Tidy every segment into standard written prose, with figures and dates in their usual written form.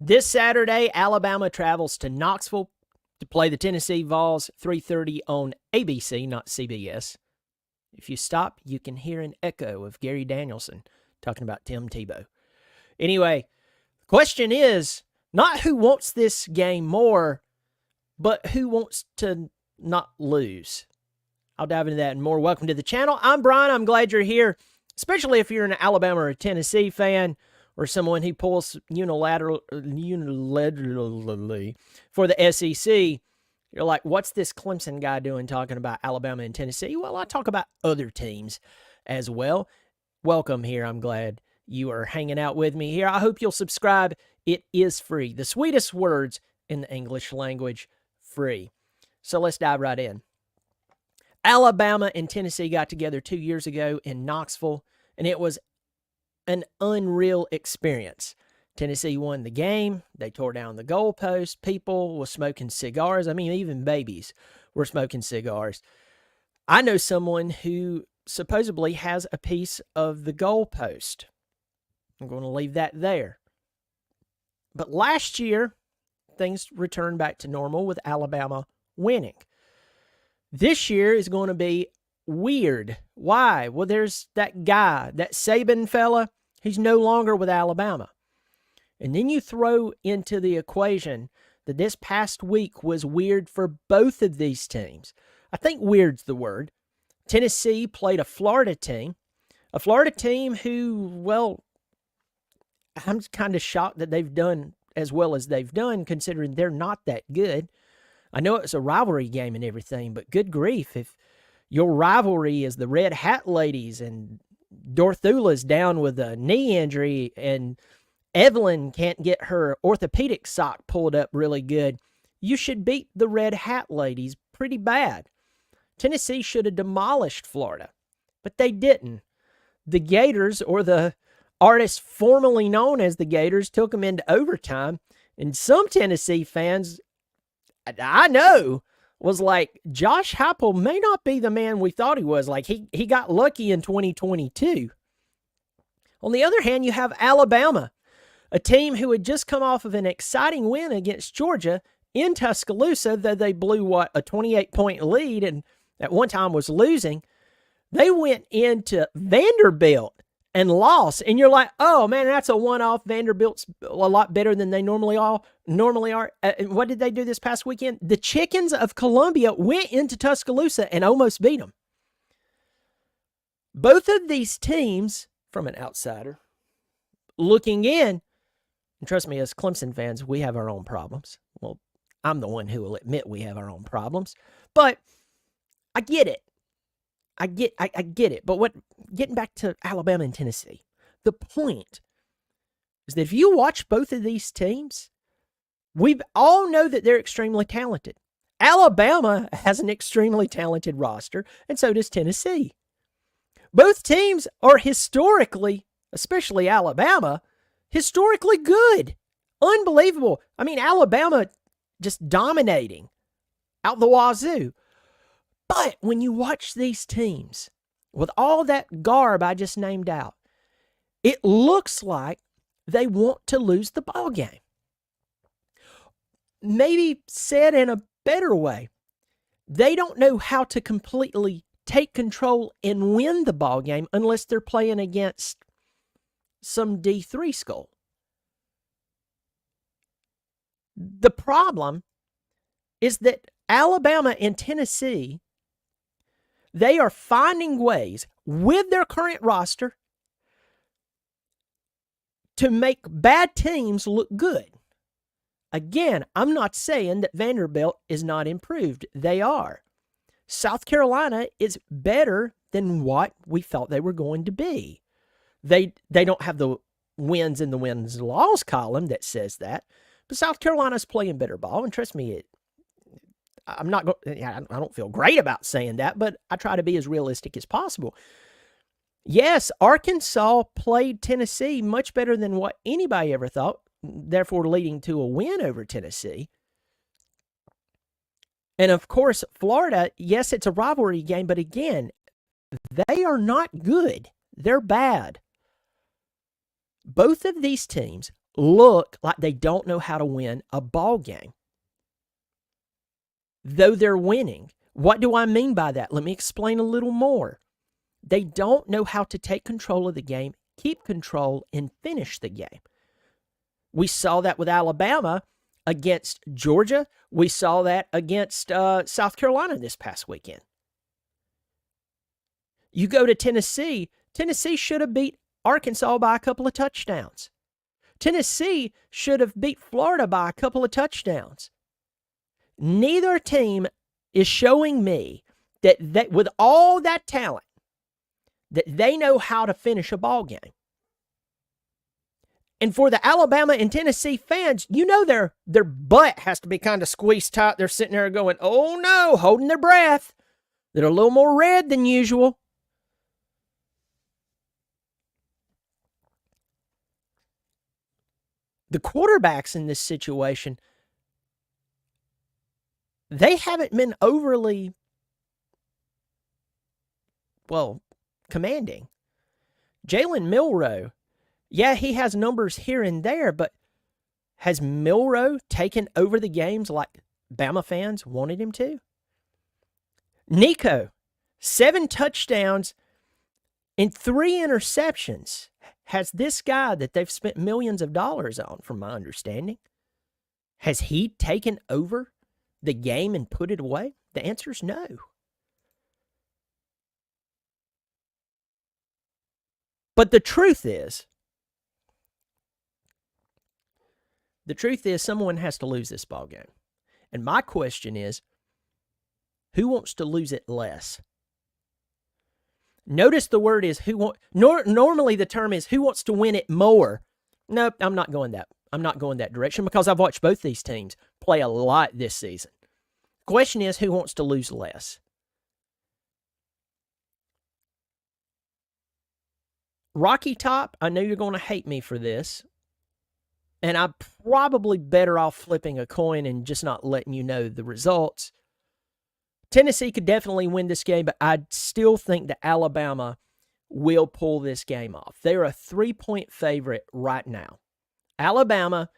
This Saturday, Alabama travels to Knoxville to play the Tennessee Vols, 3:30 on ABC, not CBS. If you stop, you can hear an echo of Gary Danielson talking about Tim Tebow. Anyway, the question is not who wants this game more, but who wants to not lose. I'll dive into that and more. Welcome to the channel. I'm Brian. I'm glad you're here, especially if you're an Alabama or a Tennessee fan or someone who pulls unilaterally for the SEC. You're like, what's this Clemson guy doing talking about Alabama and Tennessee? Well, I talk about other teams as well. Welcome here. I'm glad you are hanging out with me here. I hope you'll subscribe. It is free. The sweetest words in the English language, free. So let's dive right in. Alabama and Tennessee got together 2 years ago in Knoxville, and it was an unreal experience. Tennessee won the game. They tore down the goalpost. People were smoking cigars. I mean, even babies were smoking cigars. I know someone who supposedly has a piece of the goalpost. I'm going to leave that there. But last year, things returned back to normal with Alabama winning. This year is going to be weird. Why? Well, there's that guy, that Saban fella. He's no longer with Alabama. And then you throw into the equation that this past week was weird for both of these teams. I think weird's the word. Tennessee played a Florida team who, well, I'm kind of shocked that they've done as well as they've done, considering they're not that good. I know it's a rivalry game and everything, but good grief, if your rivalry is the Red Hat ladies and Dorthula's down with a knee injury and Evelyn can't get her orthopedic sock pulled up really good, you should beat the Red Hat ladies pretty bad. Tennessee should have demolished Florida, but they didn't. The Gators, or the artists formerly known as the Gators, took them into overtime, and some Tennessee fans, I know, was like, Josh Heupel may not be the man we thought he was. Like, he got lucky in 2022. On the other hand, you have Alabama, a team who had just come off of an exciting win against Georgia in Tuscaloosa, that they blew, a 28-point lead, and at one time was losing. They went into Vanderbilt and lost, and you're like, oh, man, that's a one-off. Vanderbilt's a lot better than they normally are. What did they do this past weekend? The Chickens of Columbia went into Tuscaloosa and almost beat them. Both of these teams, from an outsider looking in, and trust me, as Clemson fans, we have our own problems. Well, I'm the one who will admit we have our own problems, but I get it. I get it. But getting back to Alabama and Tennessee, the point is that if you watch both of these teams, we all know that they're extremely talented. Alabama has an extremely talented roster, and so does Tennessee. Both teams are historically, especially Alabama, historically good. Unbelievable. I mean, Alabama just dominating out the wazoo. But when you watch these teams with all that garb I just named out, it looks like they want to lose the ball game. Maybe said in a better way, they don't know how to completely take control and win the ball game unless they're playing against some D3 school. The problem is that Alabama and Tennessee, they are finding ways with their current roster to make bad teams look good. Again, I'm not saying that Vanderbilt is not improved. They are. South Carolina is better than what we thought they were going to be. They don't have the wins in the wins and loss column that says that, but South Carolina's playing better ball, and trust me, I don't feel great about saying that, but I try to be as realistic as possible. Yes, Arkansas played Tennessee much better than what anybody ever thought, therefore leading to a win over Tennessee. And of course, Florida, yes, it's a rivalry game, but again, they are not good. They're bad. Both of these teams look like they don't know how to win a ball game, though they're winning. What do I mean by that? Let me explain a little more. They don't know how to take control of the game, keep control, and finish the game. We saw that with Alabama against Georgia. We saw that against South Carolina this past weekend. You go to Tennessee. Tennessee should have beat Arkansas by a couple of touchdowns. Tennessee should have beat Florida by a couple of touchdowns. Neither team is showing me that with all that talent, that they know how to finish a ball game. And for the Alabama and Tennessee fans, you know their butt has to be kind of squeezed tight. They're sitting there going, oh no, holding their breath. They're a little more red than usual. The quarterbacks in this situation, they haven't been overly, commanding. Jalen Milroe, yeah, he has numbers here and there, but has Milroe taken over the games like Bama fans wanted him to? Nico, 7 touchdowns and 3 interceptions. Has this guy that they've spent millions of dollars on, from my understanding, has he taken over the game and put it away? The answer is no. But the truth is someone has to lose this ball game. And my question is, who wants to lose it less? Notice the word is who want. Normally the term is who wants to win it more. Nope, I'm not going that direction because I've watched both these teams play a lot this season. Question is who wants to lose less. Rocky Top, I know you're going to hate me for this, and I'm probably better off flipping a coin and just not letting you know the results. Tennessee could definitely win this game, but I still think that Alabama will pull this game off. They're a 3-point favorite right now. Alabama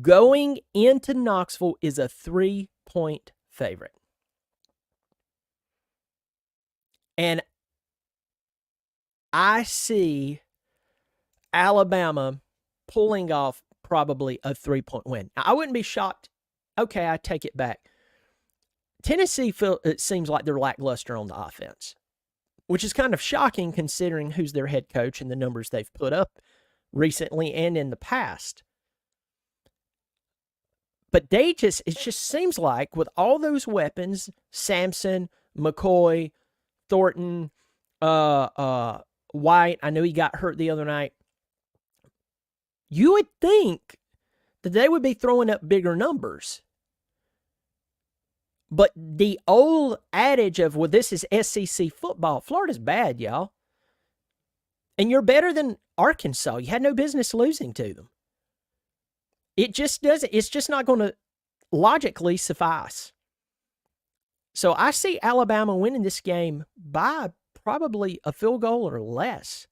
going into Knoxville is a 3-point favorite. And I see Alabama pulling off probably a 3-point win. Now, I wouldn't be shocked. Okay, I take it back. Tennessee, it seems like they're lackluster on the offense, which is kind of shocking considering who's their head coach and the numbers they've put up recently and in the past. But it just seems like with all those weapons, Sampson, McCoy, Thornton, White, I know he got hurt the other night. You would think that they would be throwing up bigger numbers. But the old adage of, well, this is SEC football. Florida's bad, y'all. And you're better than Arkansas. You had no business losing to them. It just doesn't. It's just not going to logically suffice. So I see Alabama winning this game by probably a field goal or less.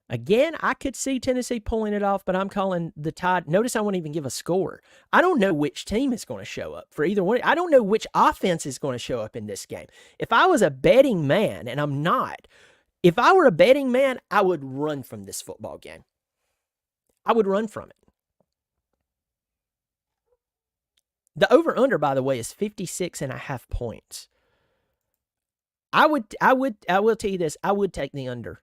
Again, I could see Tennessee pulling it off, but I'm calling the Tide. Notice I won't even give a score. I don't know which team is going to show up for either one. I don't know which offense is going to show up in this game. If I was a betting man, and I'm not, if I were a betting man, I would run from this football game. I would run from it. The over-under, by the way, is 56.5 points. I will tell you this, I would take the under.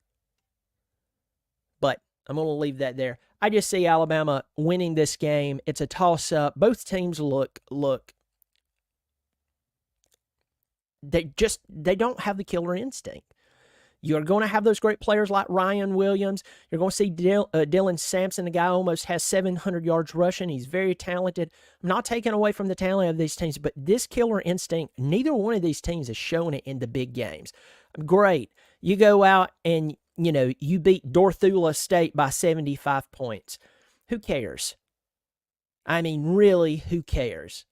But I'm going to leave that there. I just see Alabama winning this game. It's a toss-up. Both teams look. They don't have the killer instinct. You're going to have those great players like Ryan Williams. You're going to see Dylan Sampson, the guy almost has 700 yards rushing. He's very talented. I'm not taking away from the talent of these teams, but this killer instinct, neither one of these teams has shown it in the big games. Great. You go out and, you beat Dorthula State by 75 points. Who cares? I mean, really, who cares?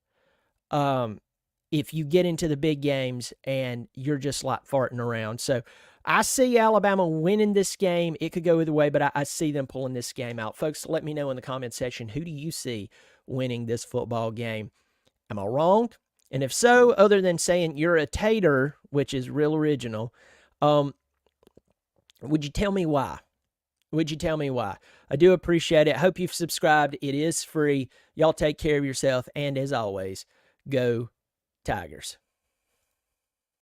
If you get into the big games and you're just like farting around. So I see Alabama winning this game. It could go either way, but I see them pulling this game out. Folks, let me know in the comment section, who do you see winning this football game? Am I wrong? And if so, other than saying you're a tater, which is real original, would you tell me why? Would you tell me why? I do appreciate it. Hope you've subscribed. It is free. Y'all take care of yourself. And as always, go Tigers.